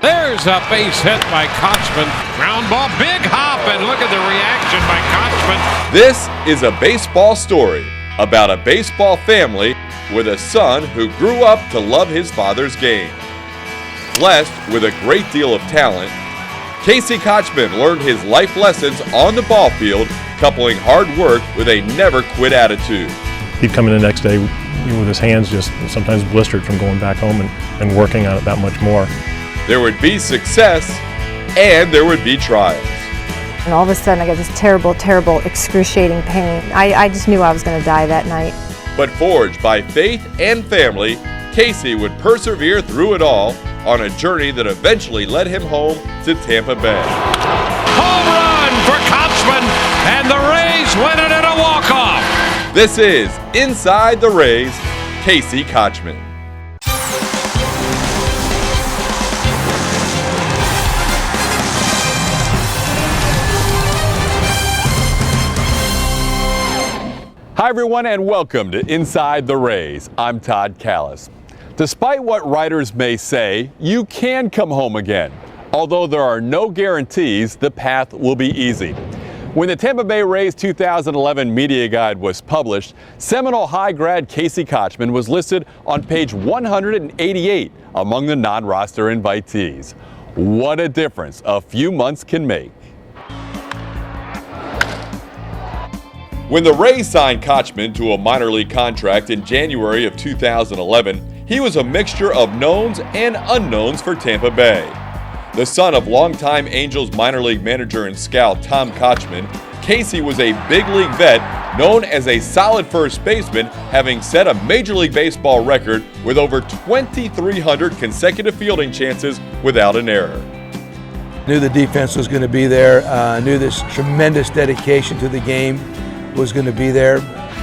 There's a base hit by Kotchman. Ground ball, big hop, and look at the reaction by Kotchman. This is a baseball story about a baseball family with a son who grew up to love his father's game. Blessed with a great deal of talent, Casey Kotchman learned his life lessons on the ball field, coupling hard work with a never-quit attitude. He'd come in the next day with his hands just sometimes blistered from going back home and working on it that much more. There would be success, and there would be trials. And all of a sudden I got this terrible, terrible, excruciating pain. I just knew I was going to die that night. But forged by faith and family, Casey would persevere through it all on a journey that eventually led him home to Tampa Bay. Home run for Kotchman, and the Rays win it in a walk-off. This is Inside the Rays, Casey Kotchman. Hi everyone, and welcome to Inside the Rays. I'm Todd Callis. Despite what writers may say, you can come home again. Although there are no guarantees, the path will be easy. When the Tampa Bay Rays 2011 media guide was published, Seminole High grad Casey Kotchman was listed on page 188 among the non-roster invitees. What a difference a few months can make. When the Rays signed Kotchman to a minor league contract in January of 2011, he was a mixture of knowns and unknowns for Tampa Bay. The son of longtime Angels minor league manager and scout Tom Kotchman, Casey was a big league vet known as a solid first baseman, having set a Major League Baseball record with over 2,300 consecutive fielding chances without an error. Knew the defense was going to be there, knew this tremendous dedication to the game was going to be there.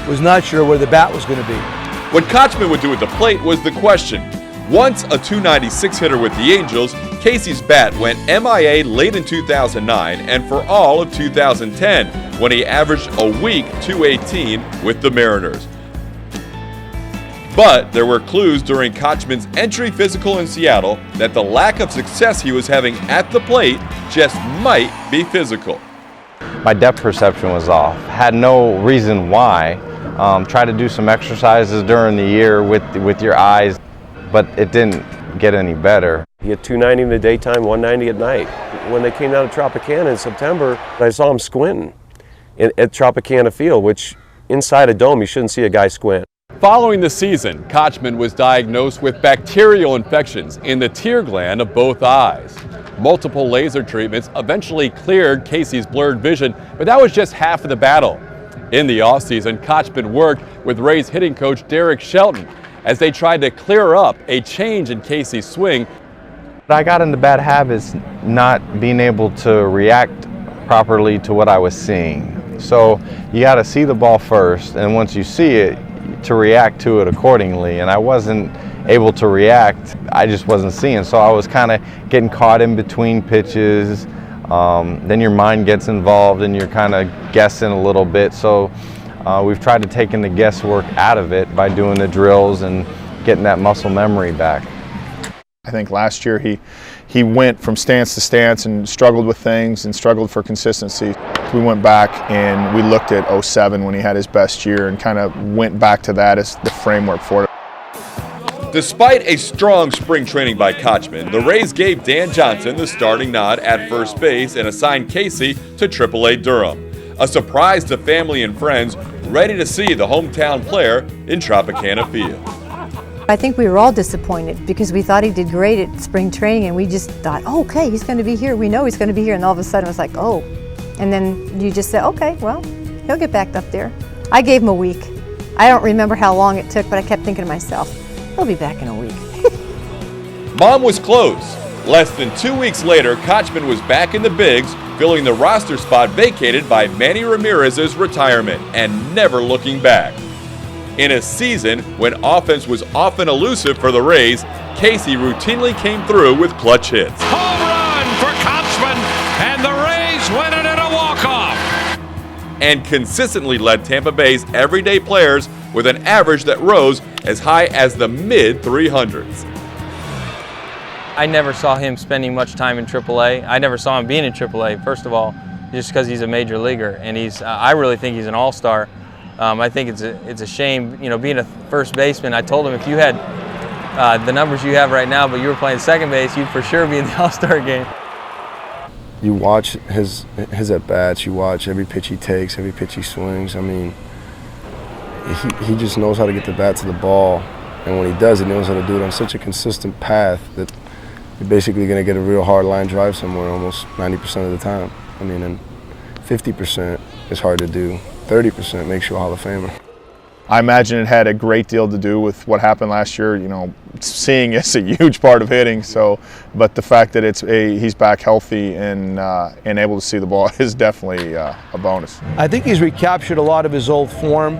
Was not sure where the bat was going to be. What Kotchman would do at the plate was the question. Once a .296 hitter with the Angels, Casey's bat went MIA late in 2009 and for all of 2010, when he averaged a weak .218 with the Mariners. But there were clues during Kotchman's entry physical in Seattle that the lack of success he was having at the plate just might be physical. My depth perception was off. Had no reason why. Tried to do some exercises during the year with your eyes, but it didn't get any better. He had 290 in the daytime, 190 at night. When they came down to Tropicana in September, I saw him squinting at Tropicana Field, which inside a dome, you shouldn't see a guy squint. Following the season, Kotchman was diagnosed with bacterial infections in the tear gland of both eyes. Multiple laser treatments eventually cleared Casey's blurred vision, but that was just half of the battle. In the offseason, Kotchman worked with Rays hitting coach Derek Shelton as they tried to clear up a change in Casey's swing. I got into bad habits not being able to react properly to what I was seeing. So you got to see the ball first, and once you see it, to react to it accordingly. And I wasn't able to react. I just wasn't seeing. So I was kind of getting caught in between pitches. Then your mind gets involved and you're kind of guessing a little bit. So we've tried to take the guesswork out of it by doing the drills and getting that muscle memory back. I think last year he went from stance to stance and struggled with things and struggled for consistency. We went back and we looked at '07 when he had his best year and kind of went back to that as the framework for it. Despite a strong spring training by Kotchman, the Rays gave Dan Johnson the starting nod at first base and assigned Casey to AAA Durham. A surprise to family and friends ready to see the hometown player in Tropicana Field. I think we were all disappointed because we thought he did great at spring training and we just thought, oh, okay, he's going to be here. We know he's going to be here. And all of a sudden it was like, oh. And then you just said, okay, well, he'll get back up there. I gave him a week. I don't remember how long it took, but I kept thinking to myself, he'll be back in a week. Mom was close. Less than 2 weeks later, Kotchman was back in the bigs, filling the roster spot vacated by Manny Ramirez's retirement and never looking back. In a season when offense was often elusive for the Rays, Casey routinely came through with clutch hits. Home run for Kotchman, and the Rays win it in a walk-off. And consistently led Tampa Bay's everyday players with an average that rose as high as the mid-300s. I never saw him spending much time in AAA. I never saw him being in AAA, first of all, just because he's a major leaguer, and I really think he's an all-star. I think it's a shame, you know, being a first baseman. I told him if you had the numbers you have right now, but you were playing second base, you'd for sure be in the All-Star game. You watch his at-bats, you watch every pitch he takes, every pitch he swings. I mean, he just knows how to get the bat to the ball, and when he does, he knows how to do it on such a consistent path that you're basically going to get a real hard line drive somewhere almost 90% of the time. I mean, and 50% is hard to do. 30% makes you a Hall of Famer. I imagine it had a great deal to do with what happened last year. You know, seeing is a huge part of hitting. So, but the fact that he's back healthy and able to see the ball is definitely a bonus. I think he's recaptured a lot of his old form,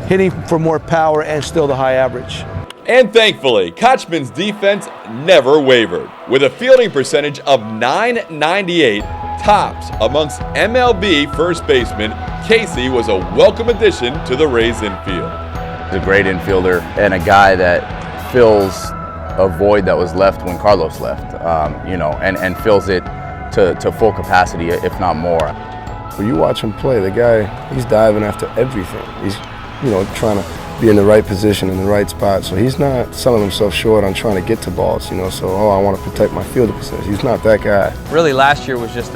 hitting for more power and still the high average. And thankfully, Kotchman's defense never wavered. With a fielding percentage of .998, tops amongst MLB first basemen, Casey was a welcome addition to the Rays infield. He's a great infielder and a guy that fills a void that was left when Carlos left, you know, and fills it to full capacity, if not more. When you watch him play, the guy, he's diving after everything. He's, you know, trying to be in the right position, in the right spot. So he's not selling himself short on trying to get to balls, you know, so, oh, I want to protect my fielding position. He's not that guy. Really, last year was just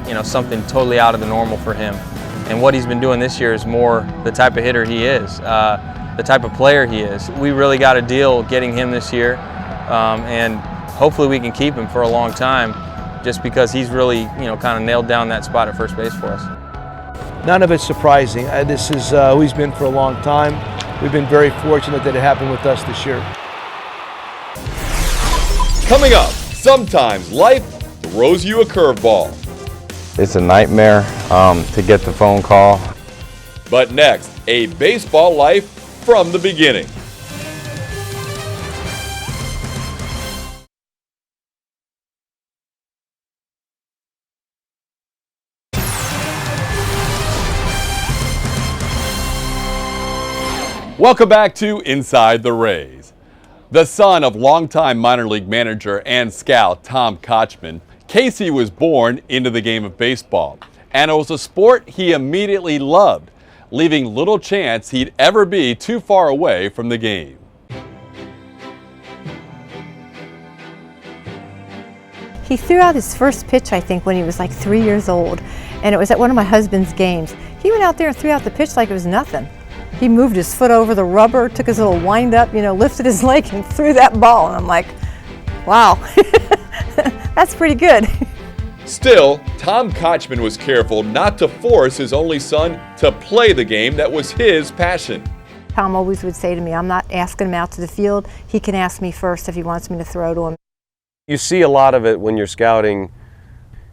you know, something totally out of the normal for him. And what he's been doing this year is more the type of hitter he is, the type of player he is. We really got a deal getting him this year, and hopefully we can keep him for a long time, just because he's really, you know, kind of nailed down that spot at first base for us. None of it's surprising. This is who he's been for a long time. We've been very fortunate that it happened with us this year. Coming up, sometimes life throws you a curveball. It's a nightmare to get the phone call. But next, a baseball life from the beginning. Welcome back to Inside the Rays. The son of longtime minor league manager and scout Tom Kotchman, Casey was born into the game of baseball, and it was a sport he immediately loved, leaving little chance he'd ever be too far away from the game. He threw out his first pitch, I think, when he was like 3 years old, and it was at one of my husband's games. He went out there and threw out the pitch like it was nothing. He moved his foot over the rubber, took his little wind up, you know, lifted his leg and threw that ball. And I'm like, wow, that's pretty good. Still, Tom Kotchman was careful not to force his only son to play the game that was his passion. Tom always would say to me, I'm not asking him out to the field. He can ask me first if he wants me to throw to him. You see a lot of it when you're scouting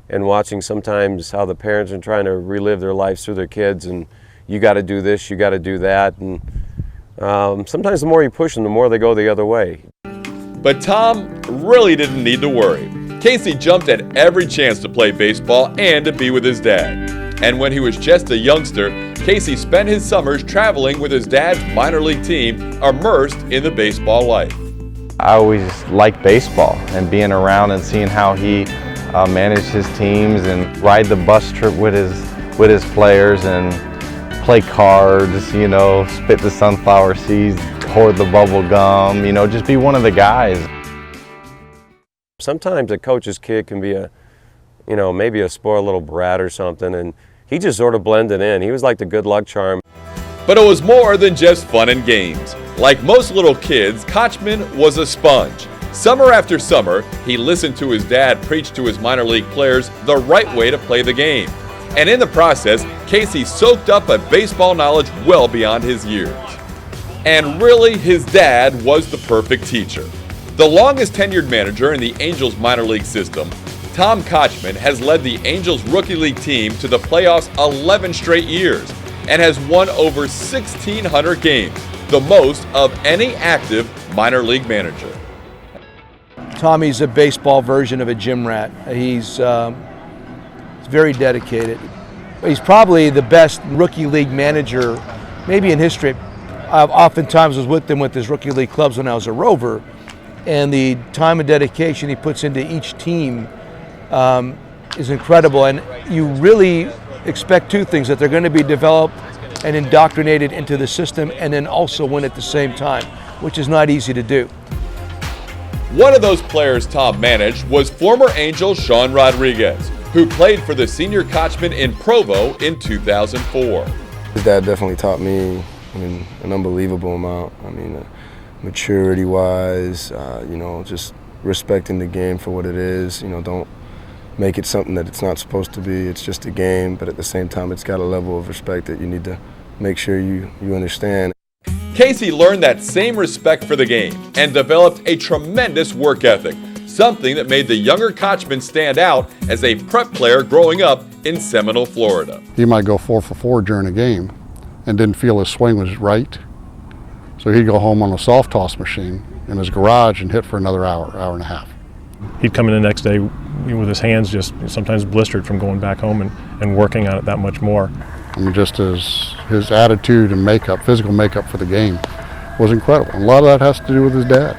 and watching sometimes how the parents are trying to relive their lives through their kids, and you got to do this, you got to do that, and sometimes the more you push them, the more they go the other way. But Tom really didn't need to worry. Casey jumped at every chance to play baseball and to be with his dad. And when he was just a youngster, Casey spent his summers traveling with his dad's minor league team, immersed in the baseball life. I always liked baseball and being around and seeing how he managed his teams and ride the bus trip with his players and play cards, you know, spit the sunflower seeds, hoard the bubble gum, you know, just be one of the guys. Sometimes a coach's kid can be you know, maybe a spoiled little brat or something, and he just sort of blended in. He was like the good luck charm. But it was more than just fun and games. Like most little kids, Kotchman was a sponge. Summer after summer, he listened to his dad preach to his minor league players the right way to play the game. And in the process, Casey soaked up a baseball knowledge well beyond his years. And really, his dad was the perfect teacher. The longest tenured manager in the Angels minor league system, Tom Kotchman has led the Angels rookie league team to the playoffs 11 straight years and has won over 1,600 games, the most of any active minor league manager. Tommy's a baseball version of a gym rat. He's very dedicated. He's probably the best rookie league manager maybe in history. I oftentimes was with him with his rookie league clubs when I was a Rover, and the time and dedication he puts into each team is incredible. And you really expect two things: that they're going to be developed and indoctrinated into the system, and then also win at the same time, which is not easy to do. One of those players Tom managed was former Angel Sean Rodriguez, who played for the senior Kotchman in Provo in 2004. His dad definitely taught me, an unbelievable amount. Maturity-wise, just respecting the game for what it is. Don't make it something that it's not supposed to be. It's just a game, but at the same time, it's got a level of respect that you need to make sure you understand. Casey learned that same respect for the game and developed a tremendous work ethic, something that made the younger Kotchman stand out as a prep player growing up in Seminole, Florida. He might go 4 for 4 during a game and didn't feel his swing was right. So he'd go home on a soft toss machine in his garage and hit for another hour and a half. He'd come in the next day with his hands just sometimes blistered from going back home and working on it that much more. Just his attitude and makeup, physical makeup for the game was incredible. And a lot of that has to do with his dad.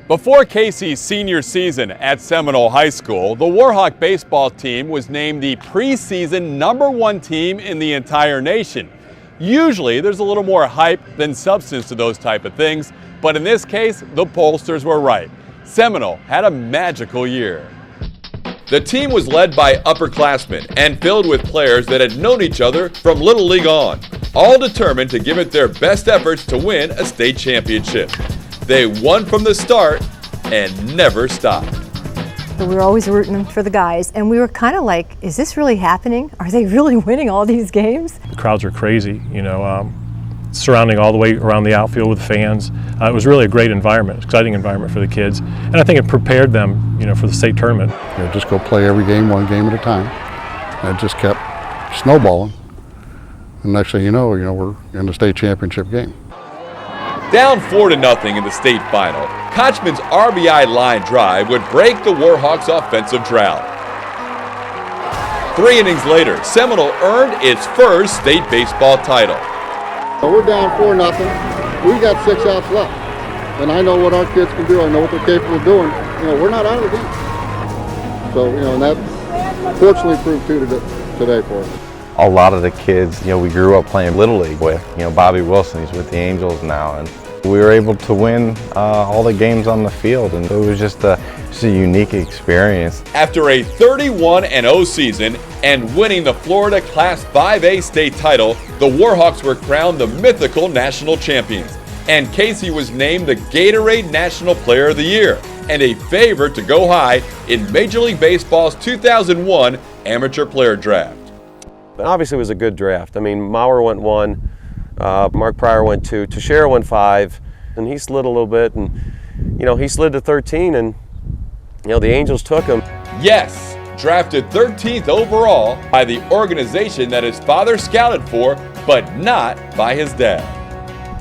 Before Casey's senior season at Seminole High School, the Warhawk baseball team was named the preseason #1 team in the entire nation. Usually there's a little more hype than substance to those type of things, but in this case, the pollsters were right. Seminole had a magical year. The team was led by upperclassmen and filled with players that had known each other from Little League on, all determined to give it their best efforts to win a state championship. They won from the start and never stopped. So we were always rooting for the guys, and we were kind of like, is this really happening? Are they really winning all these games? The crowds are crazy, surrounding all the way around the outfield with fans. It was really a great environment, exciting environment for the kids, and I think it prepared them, for the state tournament. Just go play every game, one game at a time. And it just kept snowballing. And next thing you know, we're in the state championship game. Down 4-0 in the state final, Kotchman's RBI line drive would break the Warhawks' offensive drought. 3 innings later, Seminole earned its first state baseball title. We're down 4-0. We got 6 outs left. And I know what our kids can do. I know what they're capable of doing. We're not out of the game. So, and that fortunately proved true today for us. A lot of the kids, we grew up playing Little League with. Bobby Wilson, he's with the Angels now, and we were able to win all the games on the field, and it was just a unique experience. After a 31-0 season and winning the Florida Class 5A state title, the Warhawks were crowned the mythical national champions, and Casey was named the Gatorade National Player of the Year and a favorite to go high in Major League Baseball's 2001 Amateur Player Draft. Obviously, it was a good draft. Maurer went 1, Mark Pryor went 2, Teixeira went 5, and he slid a little bit, and he slid to 13, and the Angels took him. Yes, drafted 13th overall by the organization that his father scouted for, but not by his dad.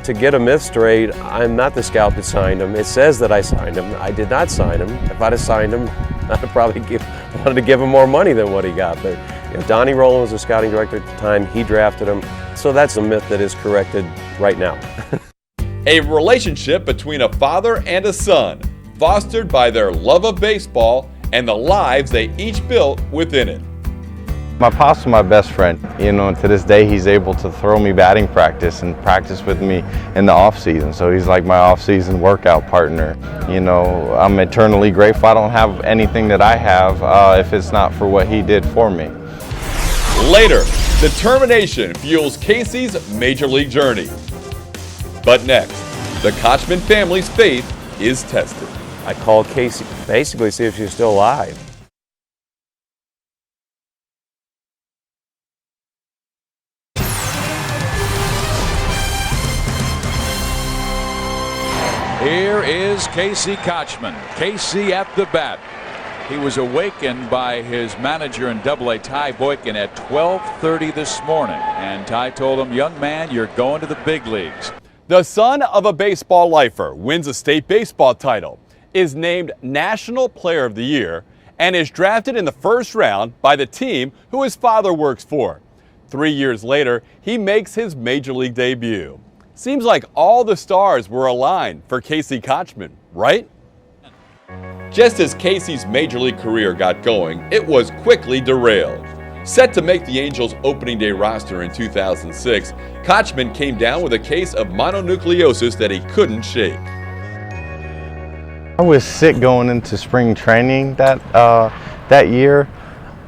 To get a myth straight, I'm not the scout that signed him. It says that I signed him. I did not sign him. If I'd have signed him, I'd probably wanted to give him more money than what he got. But Donnie Rowland was the scouting director at the time. He drafted him. So that's a myth that is corrected right now. A relationship between a father and a son, fostered by their love of baseball and the lives they each built within it. My pop's my best friend. To this day, he's able to throw me batting practice and practice with me in the off season. So he's like my off season workout partner. I'm eternally grateful. I don't have anything that I have if it's not for what he did for me. Later, determination fuels Casey's Major League journey. But next, the Kotchman family's faith is tested. I called Casey basically to see if she was still alive. Here is Casey Kotchman. Casey at the bat. He was awakened by his manager in AA, Ty Boykin, at 12:30 this morning. And Ty told him, young man, you're going to the big leagues. The son of a baseball lifer wins a state baseball title, is named National Player of the Year, and is drafted in the first round by the team who his father works for. 3 years later, he makes his Major League debut. Seems like all the stars were aligned for Casey Kotchman, right? Just as Casey's major league career got going, it was quickly derailed. Set to make the Angels' opening day roster in 2006, Kotchman came down with a case of mononucleosis that he couldn't shake. I was sick going into spring training that year,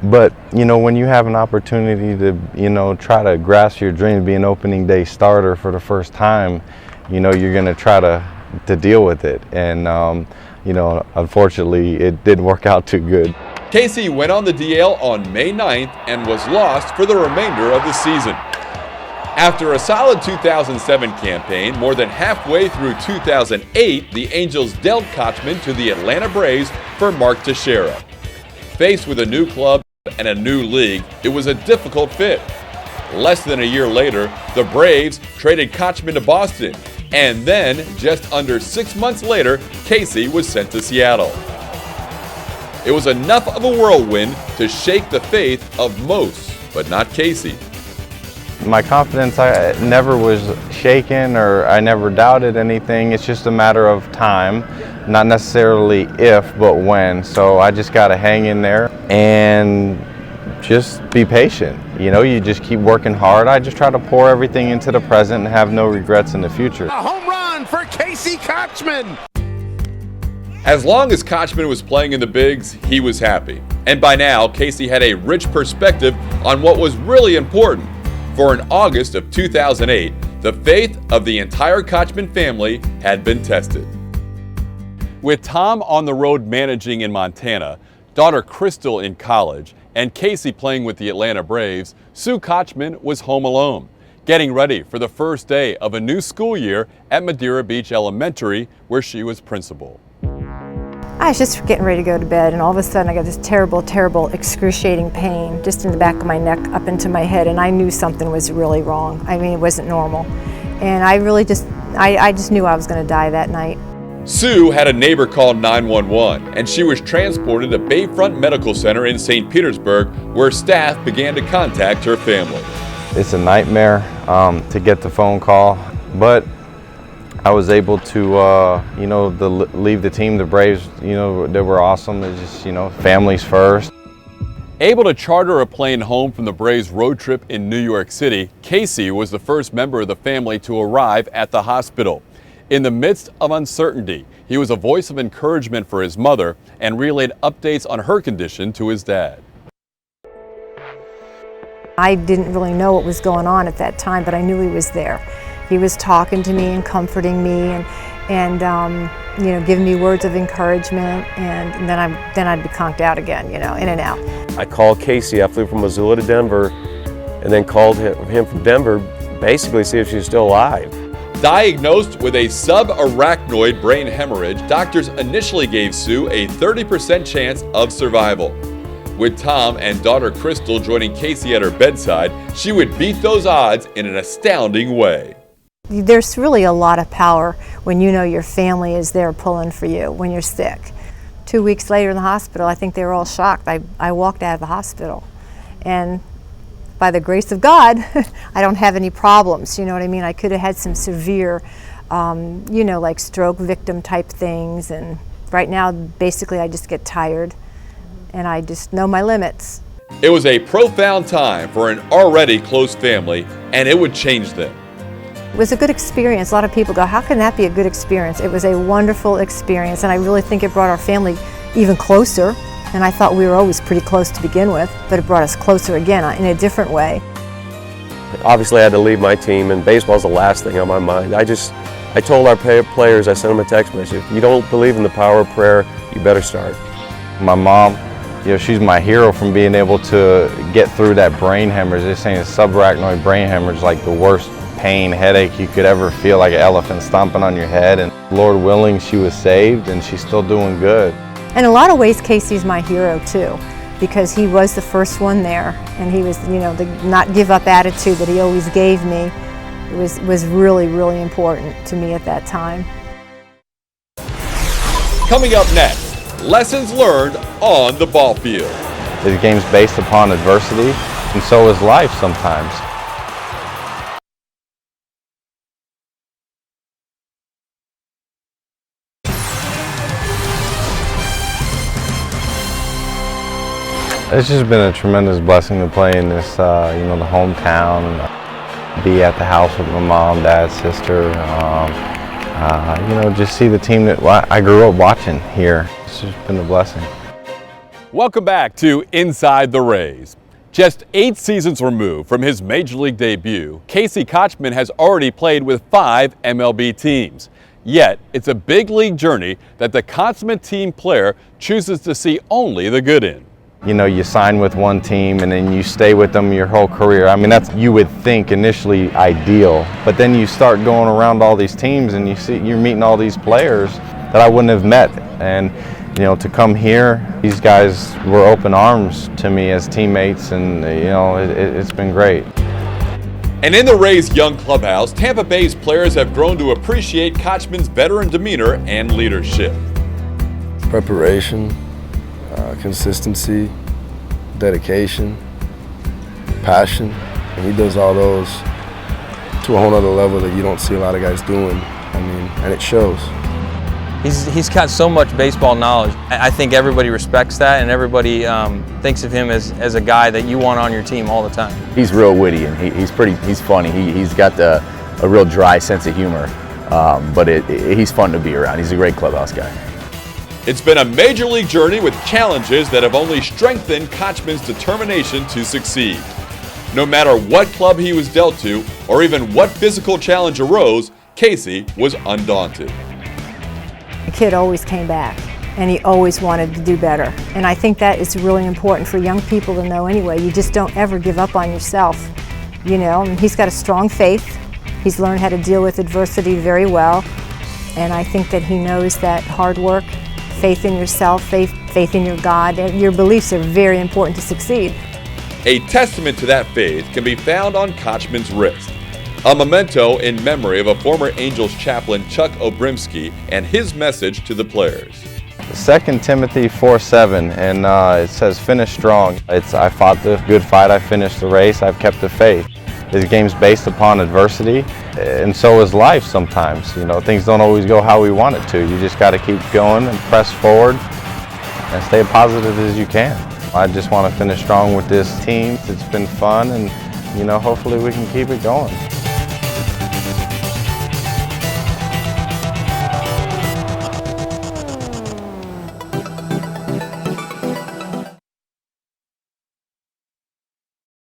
but when you have an opportunity to try to grasp your dream to be an opening day starter for the first time, you're going to try to deal with it, and unfortunately it didn't work out too good. Casey went on the DL on May 9th and was lost for the remainder of the season. After a solid 2007 campaign, more than halfway through 2008, the Angels dealt Kotchman to the Atlanta Braves for Mark Teixeira. Faced with a new club and a new league, it was a difficult fit. Less than a year later, the Braves traded Kotchman to Boston, and then, just under 6 months later, Casey was sent to Seattle. It was enough of a whirlwind to shake the faith of most, but not Casey. My confidence, I never was shaken or I never doubted anything. It's just a matter of time, not necessarily if, but when. So I just got to hang in there and just be patient. You just keep working hard. I just try to pour everything into the present and have no regrets in the future. A home run for Casey Kotchman. As long as Kotchman was playing in the bigs, he was happy. And by now, Casey had a rich perspective on what was really important. For in August of 2008, the faith of the entire Kotchman family had been tested. With Tom on the road managing in Montana, daughter Crystal in college, and Casey playing with the Atlanta Braves, Sue Kotchman was home alone, getting ready for the first day of a new school year at Madeira Beach Elementary, where she was principal. I was just getting ready to go to bed, and all of a sudden I got this terrible, terrible, excruciating pain just in the back of my neck up into my head, and I knew something was really wrong. I mean, it wasn't normal. And I really just knew I was going to die that night. Sue had a neighbor call 911, and she was transported to Bayfront Medical Center in St. Petersburg, where staff began to contact her family. It's a nightmare to get the phone call, but I was able to, leave the team. The Braves, they were awesome. It's just, families first. Able to charter a plane home from the Braves road trip in New York City, Casey was the first member of the family to arrive at the hospital. In the midst of uncertainty, he was a voice of encouragement for his mother and relayed updates on her condition to his dad. I didn't really know what was going on at that time, but I knew he was there. He was talking to me and comforting me and giving me words of encouragement, and then I'd be conked out again, in and out. I called Casey. I flew from Missoula to Denver and then called him from Denver, basically see if she was still alive. Diagnosed with a subarachnoid brain hemorrhage, doctors initially gave Sue a 30% chance of survival. With Tom and daughter Crystal joining Casey at her bedside, she would beat those odds in an astounding way. There's really a lot of power when you know your family is there pulling for you when you're sick. 2 weeks later in the hospital, I think they were all shocked. I walked out of the hospital, and by the grace of God, I don't have any problems, you know what I mean? I could have had some severe, like stroke victim type things, and right now, basically, I just get tired, and I just know my limits. It was a profound time for an already close family, and it would change them. It was a good experience. A lot of people go, how can that be a good experience? It was a wonderful experience, and I really think it brought our family even closer. And I thought we were always pretty close to begin with, but it brought us closer again in a different way. Obviously I had to leave my team, and baseball's the last thing on my mind. I told our players, I sent them a text message, if you don't believe in the power of prayer, you better start. My mom, she's my hero from being able to get through that brain hemorrhage. They're saying subarachnoid brain hemorrhage, like the worst pain, headache you could ever feel, like an elephant stomping on your head. And Lord willing, she was saved, and she's still doing good. In a lot of ways, Casey's my hero too, because he was the first one there, and he was, the not give up attitude that he always gave me was really, really important to me at that time. Coming up next, lessons learned on the ball field. The game's based upon adversity, and so is life sometimes. It's just been a tremendous blessing to play in this, you know, the hometown, and be at the house with my mom, dad, sister. You know, just see the team that I grew up watching here. It's just been a blessing. Welcome back to Inside the Rays. Just 8 seasons removed from his Major League debut, Casey Kotchman has already played with 5 MLB teams. Yet, it's a big league journey that the consummate team player chooses to see only the good in. You know, you sign with one team and then you stay with them your whole career. I mean, that's, you would think, initially ideal. But then you start going around all these teams and you're meeting all these players that I wouldn't have met. And you know, to come here, these guys were open arms to me as teammates, and you know, it's been great. And in the Rays' young clubhouse, Tampa Bay's players have grown to appreciate Kotchman's veteran demeanor and leadership. Preparation, consistency, dedication, passion, and he does all those to a whole other level that you don't see a lot of guys doing. I mean, and it shows. He's got so much baseball knowledge. I think everybody respects that, and everybody thinks of him as a guy that you want on your team all the time. He's real witty, and he's funny. He's got a real dry sense of humor, but he's fun to be around. He's a great clubhouse guy. It's been a major league journey with challenges that have only strengthened Kotchman's determination to succeed. No matter what club he was dealt to, or even what physical challenge arose, Casey was undaunted. The kid always came back, and he always wanted to do better. And I think that is really important for young people to know anyway. You just don't ever give up on yourself, you know. And he's got a strong faith. He's learned how to deal with adversity very well. And I think that he knows that hard work, faith in yourself, faith in your God, and your beliefs are very important to succeed. A testament to that faith can be found on Kotchman's wrist. A memento in memory of a former Angels chaplain, Chuck Obrimsky, and his message to the players. 2 Timothy 4:7, and it says, "Finish strong." I fought the good fight, I finished the race, I've kept the faith. This game's based upon adversity, and so is life sometimes. You know, things don't always go how we want it to. You just got to keep going and press forward and stay positive as you can. I just want to finish strong with this team. It's been fun, and you know, hopefully we can keep it going.